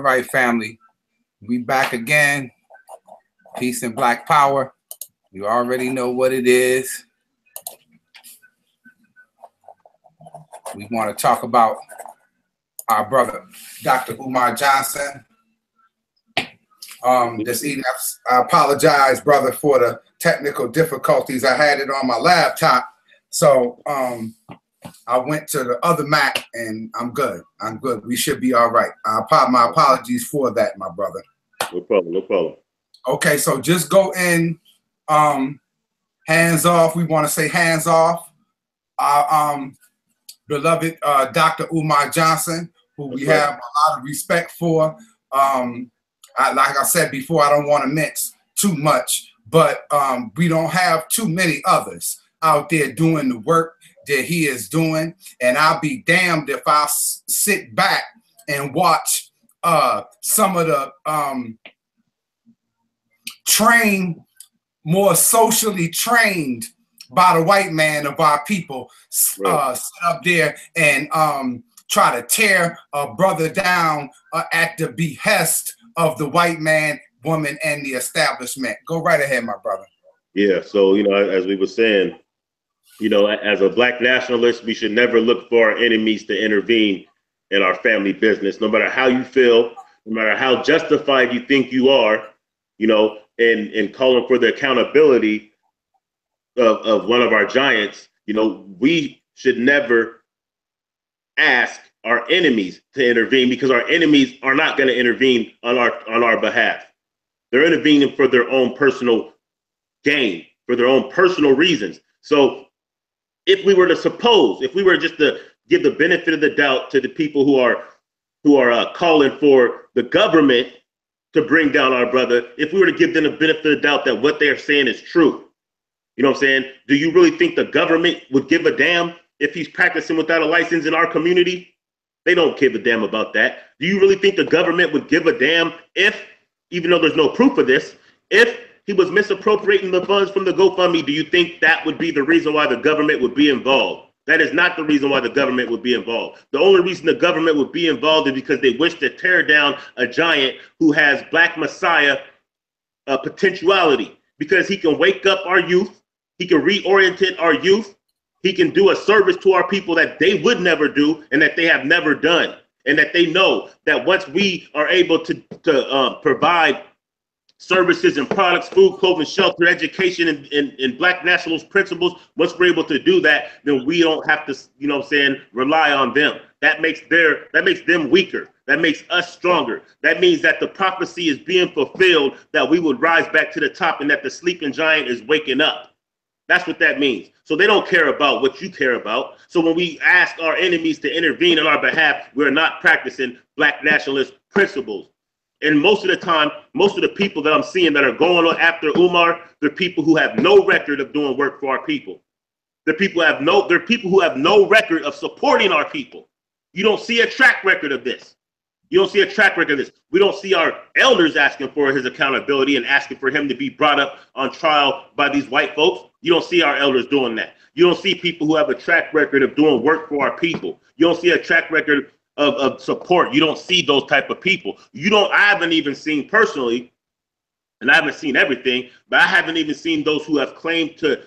right, family. We back again. Peace and Black Power. You already know what it is. We want to talk about our brother, Dr. Umar Johnson. This evening, I apologize, brother, for the technical difficulties. I had it on my laptop, so I went to the other Mac, and I'm good. I'm good. We should be all right. My apologies for that, my brother. No problem. No problem. Okay, so just go in, hands off. We want to say hands off. Our beloved Dr. Umar Johnson, who we have a lot of respect for. Like I said before, I don't want to mix too much, but we don't have too many others out there doing the work that he is doing. And I'll be damned if I sit back and watch some of the more socially trained by the white man of our people sit up there and try to tear a brother down at the behest of the white man, woman, and the establishment. Go right ahead, my brother. Yeah, so, as we were saying, as a Black nationalist, we should never look for our enemies to intervene in our family business, no matter how you feel, no matter how justified you think you are, in calling for the accountability of one of our giants. We should never ask our enemies to intervene, because our enemies are not going to intervene on our behalf. They're intervening for their own personal gain, for their own personal reasons. So if we were just to give the benefit of the doubt to the people who are calling for the government to bring down our brother, if we were to give them the benefit of the doubt that what they're saying is true, you know what I'm saying? Do you really think the government would give a damn if he's practicing without a license in our community? They don't give a damn about that. Do you really think the government would give a damn if, even though there's no proof of this, if he was misappropriating the funds from the GoFundMe, do you think that would be the reason why the government would be involved? That is not the reason why the government would be involved. The only reason the government would be involved is because they wish to tear down a giant who has Black Messiah potentiality, because he can wake up our youth, he can reorient our youth, he can do a service to our people that they would never do and that they have never done. And that they know that once we are able to provide services and products, food, clothing, shelter, education, and Black nationalist principles, once we're able to do that, then we don't have to, rely on them. That makes them weaker. That makes us stronger. That means that the prophecy is being fulfilled, that we would rise back to the top and that the sleeping giant is waking up. That's what that means. So they don't care about what you care about. So when we ask our enemies to intervene on our behalf, we're not practicing Black nationalist principles. And most of the time, most of the people that I'm seeing that are going on after Umar, they're people who have no record of doing work for our people. They're people who have no record of supporting our people. You don't see a track record of this. You don't see a track record of this. We don't see our elders asking for his accountability and asking for him to be brought up on trial by these white folks. You don't see our elders doing that. You don't see people who have a track record of doing work for our people. You don't see a track record of support. You don't see those type of people. I haven't even seen personally, and I haven't seen everything, but I haven't even seen those who have claimed to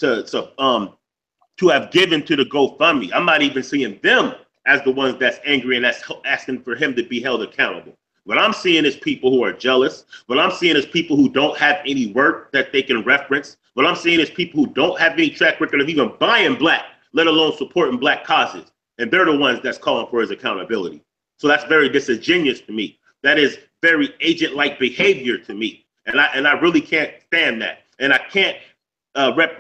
have given to the GoFundMe. I'm not even seeing them as the ones that's angry and that's asking for him to be held accountable. What I'm seeing is people who are jealous. What I'm seeing is people who don't have any work that they can reference. What I'm seeing is people who don't have any track record of even buying Black, let alone supporting Black causes. And they're the ones that's calling for his accountability. So that's very disingenuous to me. That is very agent-like behavior to me. And I really can't stand that. And I can't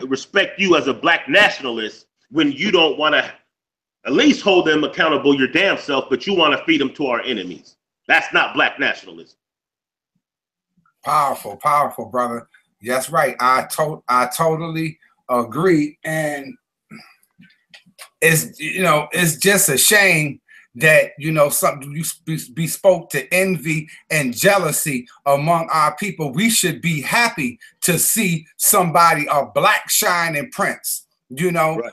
respect you as a Black nationalist when you don't want to at least hold them accountable your damn self, but you want to feed them to our enemies. That's not Black nationalism. Powerful, powerful, brother. That's right. I totally agree. And it's just a shame that something you bespoke to envy and jealousy among our people. We should be happy to see somebody, a Black shining prince, right,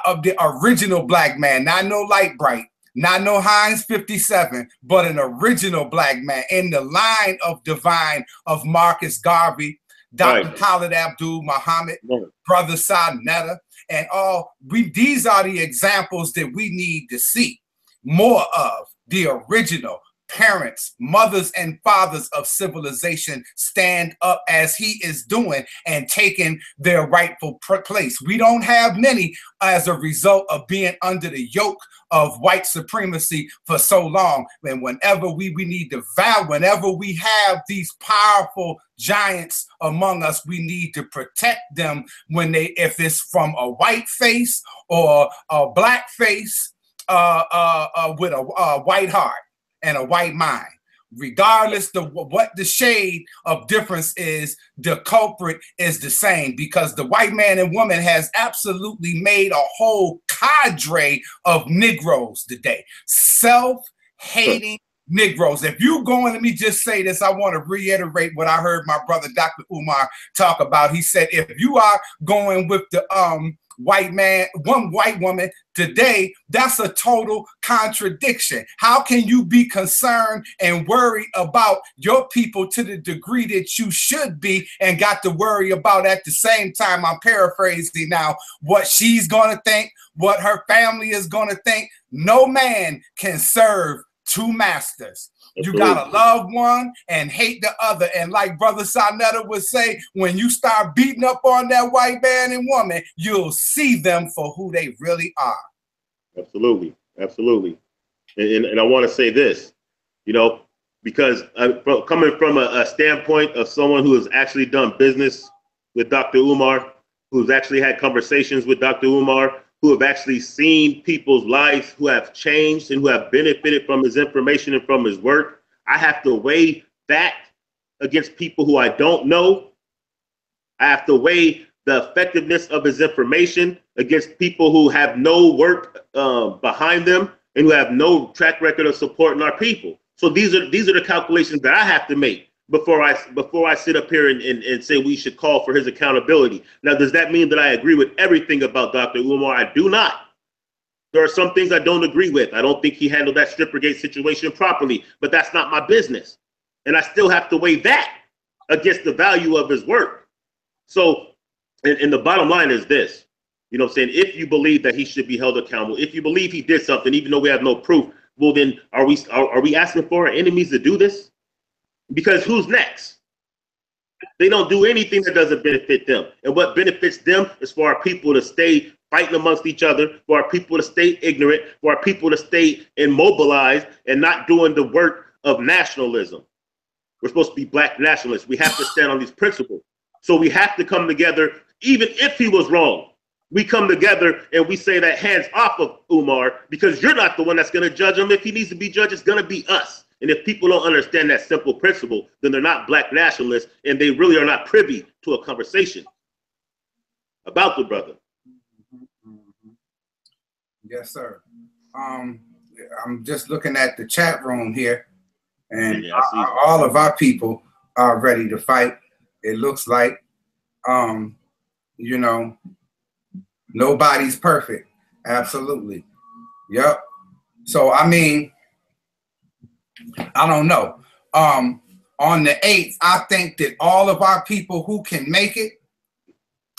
of the original Black man, not no light bright, Not no Heinz 57, but an original black man in the line of divine of Marcus Garvey, Dr. Right. Khalid Abdul Muhammad, Brother Sadnetta, and all. These are the examples that we need to see more of. The original parents, mothers, and fathers of civilization stand up as he is doing and taking their rightful place. We don't have many as a result of being under the yoke of white supremacy for so long. And whenever we need to vow, whenever we have these powerful giants among us, we need to protect them if it's from a white face or a black face with a white heart and a white mind. Regardless of what the shade of difference is, the culprit is the same, because the white man and woman has absolutely made a whole cadre of Negroes today. Self-hating Negroes. If you go and let me just say this, I want to reiterate what I heard my brother Dr. Umar talk about. He said, if you are going with the white man, one white woman today, that's a total contradiction. How can you be concerned and worried about your people to the degree that you should be, and got to worry about at the same time, I'm paraphrasing now, what she's going to think, what her family is going to think? No man can serve two masters. You gotta love one and hate the other. And like Brother Sadnetta would say, when you start beating up on that white man and woman, you'll see them for who they really are. Absolutely, absolutely. And I want to say this, you know, because coming from a standpoint of someone who has actually done business with Dr. Umar, who's actually had conversations with Dr. Umar, who have actually seen people's lives who have changed and who have benefited from his information and from his work, I have to weigh that against people who I don't know. I have to weigh the effectiveness of his information against people who have no work behind them and who have no track record of supporting our people. So these are the calculations that I have to make before I sit up here and say we should call for his accountability. Now, does that mean that I agree with everything about Dr. Umar? I do not. There are some things I don't agree with. I don't think he handled that Strippergate situation properly, but that's not my business. And I still have to weigh that against the value of his work. So, and the bottom line is this, you know what I'm saying? If you believe that he should be held accountable, if you believe he did something, even though we have no proof, well, then are we asking for our enemies to do this? Because who's next? They don't do anything that doesn't benefit them. And what benefits them is for our people to stay fighting amongst each other, for our people to stay ignorant, for our people to stay immobilized and not doing the work of nationalism. We're supposed to be black nationalists. We have to stand on these principles. So we have to come together, even if he was wrong. We come together and we say that hands off of Umar, because you're not the one that's going to judge him. If he needs to be judged, it's going to be us. And if people don't understand that simple principle, then they're not black nationalists, and they really are not privy to a conversation about the brother. Yes, sir. I'm just looking at the chat room here, and yeah, all of our people are ready to fight. It looks like, you know, nobody's perfect. Absolutely. Yep. So, I mean, I don't know. On the 8th, I think that all of our people who can make it,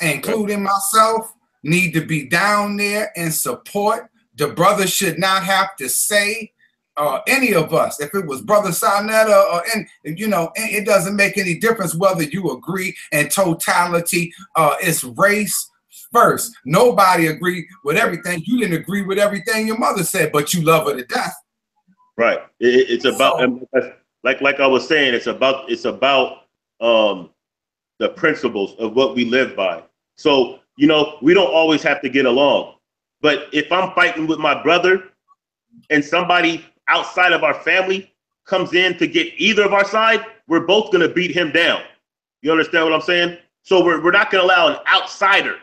including myself, need to be down there and support. The brother should not have to say, any of us, if it was Brother Sadnetta or, you know, it doesn't make any difference whether you agree in totality. It's race first. Nobody agreed with everything. You didn't agree with everything your mother said, but you love her to death. Right. It's about, like I was saying, it's about the principles of what we live by. So, you know, we don't always have to get along. But if I'm fighting with my brother and somebody outside of our family comes in to get either of our side, we're both going to beat him down. You understand what I'm saying? So we're not going to allow an outsider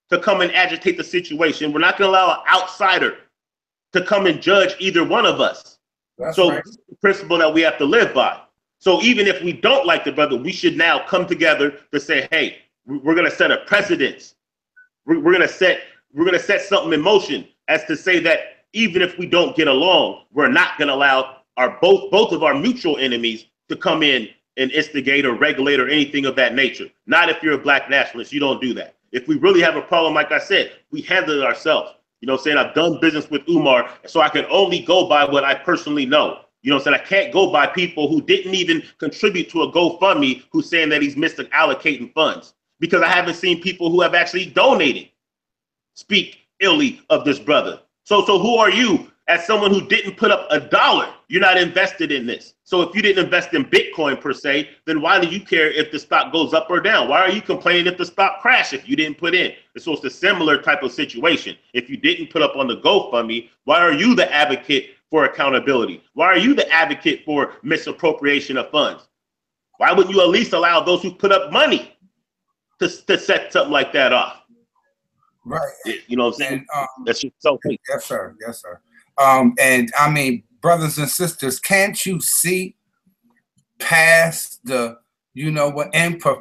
to come and agitate the situation. We're not going to allow an outsider to come and judge either one of us. That's so right. This is the principle that we have to live by. So even if we don't like the brother, we should now come together to say, hey, we're going to set a precedence. We're going to set something in motion as to say that even if we don't get along, we're not going to allow both of our mutual enemies to come in and instigate or regulate or anything of that nature. Not if you're a black nationalist, you don't do that. If we really have a problem, like I said, we handle it ourselves. You know what I'm saying? I've done business with Umar, so I can only go by what I personally know. You know what I'm saying? I can't go by people who didn't even contribute to a GoFundMe who's saying that he's misallocating funds, because I haven't seen people who have actually donated speak illy of this brother. So who are you as someone who didn't put up $1? You're not invested in this. So if you didn't invest in Bitcoin per se, then why do you care if the stock goes up or down? Why are you complaining if the stock crashes if you didn't put in? So it's a similar type of situation. If you didn't put up on the GoFundMe, why are you the advocate for accountability? Why are you the advocate for misappropriation of funds? Why wouldn't you at least allow those who put up money to set something like that off? Right. You know what I'm saying? That's just so. Yes, sir. Yes, sir. And I mean, brothers and sisters, can't you see past the,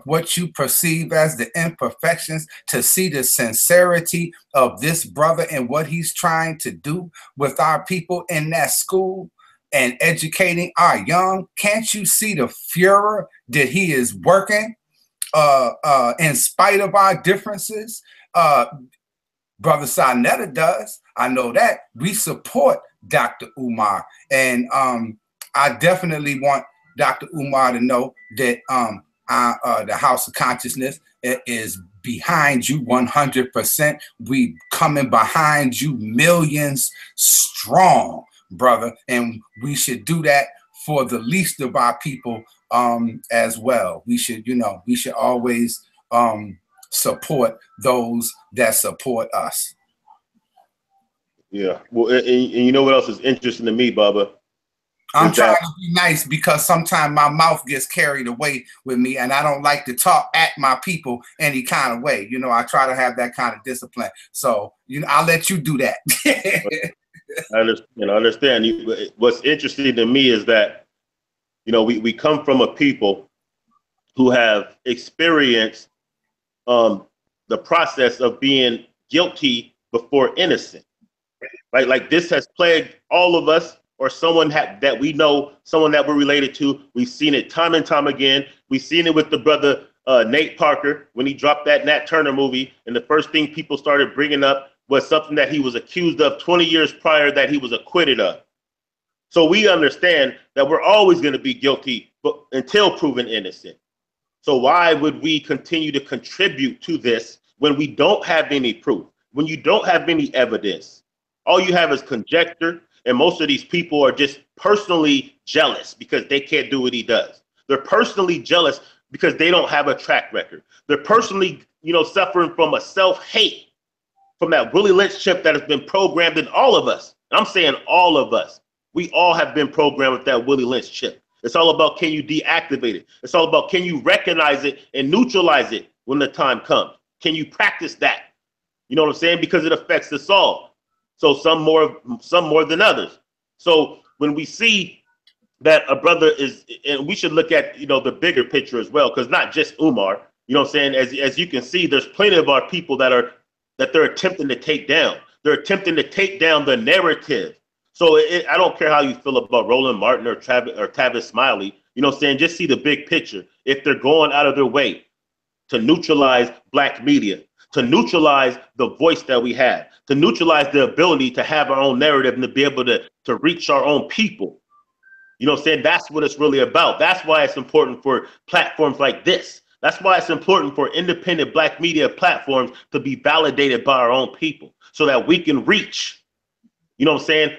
what you perceive as the imperfections, to see the sincerity of this brother and what he's trying to do with our people in that school and educating our young? Can't you see the furor that he is working in spite of our differences? Brother Sarnetta does. I know that. We support Dr. Umar. And I definitely want Dr. Umar to know that the House of Consciousness is behind you 100%. We coming behind you millions strong, brother. And we should do that for the least of our people as well. We should, we should always support those that support us. Yeah. Well, and you know what else is interesting to me, Bubba? I'm trying to be nice because sometimes my mouth gets carried away with me, and I don't like to talk at my people any kind of way. I try to have that kind of discipline. So, I'll let you do that. I understand. What's interesting to me is that, we come from a people who have experienced the process of being guilty before innocent, right? Like this has plagued all of us, or someone that we know, someone that we're related to. We've seen it time and time again. We've seen it with the brother Nate Parker when he dropped that Nat Turner movie, and the first thing people started bringing up was something that he was accused of 20 years prior that he was acquitted of. So we understand that we're always going to be guilty until proven innocent. So why would we continue to contribute to this when we don't have any proof, when you don't have any evidence? All you have is conjecture, and most of these people are just personally jealous because they can't do what he does. They're personally jealous because they don't have a track record. They're personally, suffering from a self-hate from that Willie Lynch chip that has been programmed in all of us. And I'm saying all of us. We all have been programmed with that Willie Lynch chip. It's all about, can you deactivate it? It's all about, can you recognize it and neutralize it when the time comes? Can you practice that? You know what I'm saying? Because it affects us all. So some more than others. So when we see that a brother is, and we should look at, the bigger picture as well, because not just Umar, you know what I'm saying? As you can see, there's plenty of our people that they're attempting to take down. They're attempting to take down the narrative. So I don't care how you feel about Roland Martin or Tavis Smiley, you know what I'm saying? Just see the big picture. If they're going out of their way to neutralize black media, to neutralize the voice that we have, to neutralize the ability to have our own narrative and to be able to reach our own people. You know what I'm saying? That's what it's really about. That's why it's important for platforms like this. That's why it's important for independent black media platforms to be validated by our own people so that we can reach,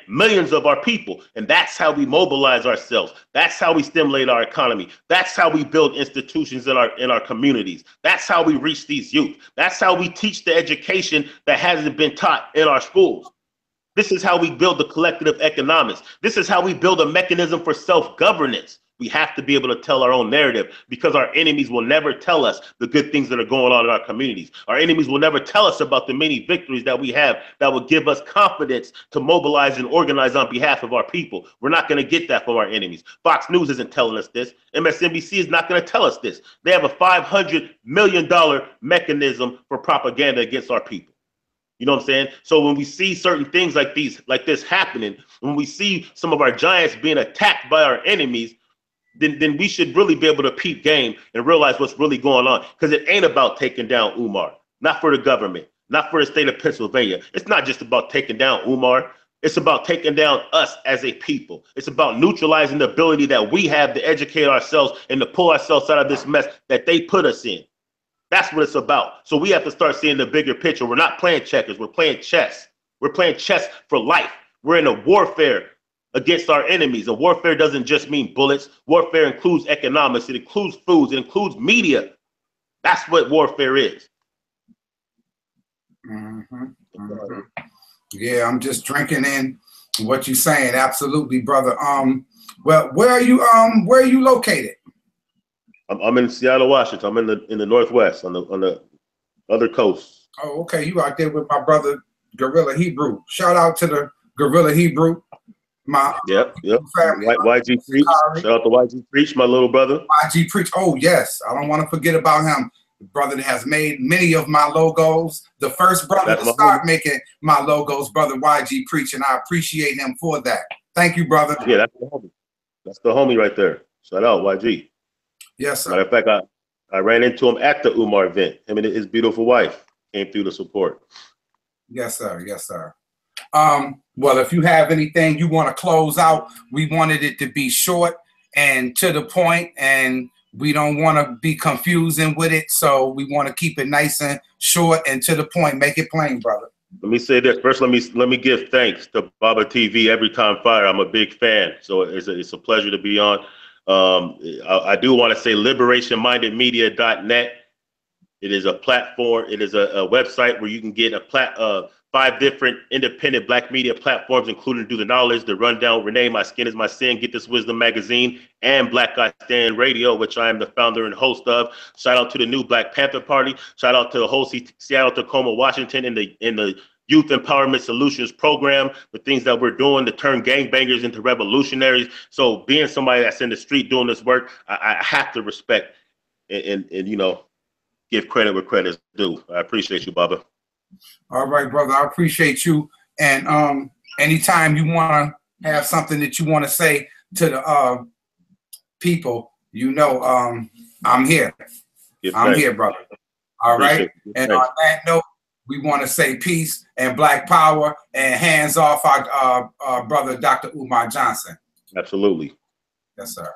millions of our people. And that's how we mobilize ourselves. That's how we stimulate our economy. That's how we build institutions in our communities. That's how we reach these youth. That's how we teach the education that hasn't been taught in our schools. This is how we build the collective economics. This is how we build a mechanism for self-governance. We have to be able to tell our own narrative because our enemies will never tell us the good things that are going on in our communities. Our enemies will never tell us about the many victories that we have that will give us confidence to mobilize and organize on behalf of our people. We're not going to get that from our enemies. Fox News isn't telling us this. MSNBC is not going to tell us this. They have a $500 million mechanism for propaganda against our people. You know what I'm saying? So when we see certain things like this happening, when we see some of our giants being attacked by our enemies, then we should really be able to peep game and realize what's really going on. Because it ain't about taking down Umar, not for the government, not for the state of Pennsylvania. It's not just about taking down Umar. It's about taking down us as a people. It's about neutralizing the ability that we have to educate ourselves and to pull ourselves out of this mess that they put us in. That's what it's about. So we have to start seeing the bigger picture. We're not playing checkers. We're playing chess. We're playing chess for life. We're in a warfare against our enemies. And warfare doesn't just mean bullets. Warfare includes economics. It includes foods. It includes media. That's what warfare is. Mm-hmm. Mm-hmm. Yeah, I'm just drinking in what you're saying. Absolutely, brother. Well, where are you located? I'm in Seattle, Washington. I'm in the Northwest on the other coast. Oh, okay. You out there with my brother Gorilla Hebrew. Shout out to the Gorilla Hebrew. My yep. Family. YG Preach. Shout out to YG Preach, my little brother. YG Preach. Oh yes, I don't want to forget about him. The brother that has made many of my logos. The first brother to start making my logos, brother YG Preach, and I appreciate him for that. Thank you, brother. Yeah, that's the homie. That's the homie right there. Shout out YG. Yes, sir. Matter of fact, I ran into him at the Umar event. Him and his beautiful wife came through to support. Yes, sir. Yes, sir. Well, if you have anything you want to close out, we wanted it to be short and to the point, and we don't want to be confusing with it. So we want to keep it nice and short and to the point. Make it plain, brother. Let me say this first. Let me give thanks to Baba TV Every Time Fire. I'm a big fan, so it's a pleasure to be on. I do want to say liberationmindedmedia.net. It is a platform. It is a website where you can get 5 different independent Black media platforms, including Do the Knowledge, The Rundown, Renee, My Skin is My Sin, Get This Wisdom magazine, and Black Guy Stand Radio, which I am the founder and host of. Shout out to the new Black Panther Party. Shout out to the whole Seattle, Tacoma, Washington, in the Youth Empowerment Solutions program, the things that we're doing to turn gangbangers into revolutionaries. So being somebody that's in the street doing this work, I have to respect and give credit where credit is due. I appreciate you, Baba. All right, brother. I appreciate you. And anytime you want to have something that you want to say to the people, I'm here. I'm here, brother. All right. And on that note, we want to say peace and Black power and hands off our brother, Dr. Umar Johnson. Absolutely. Yes, sir.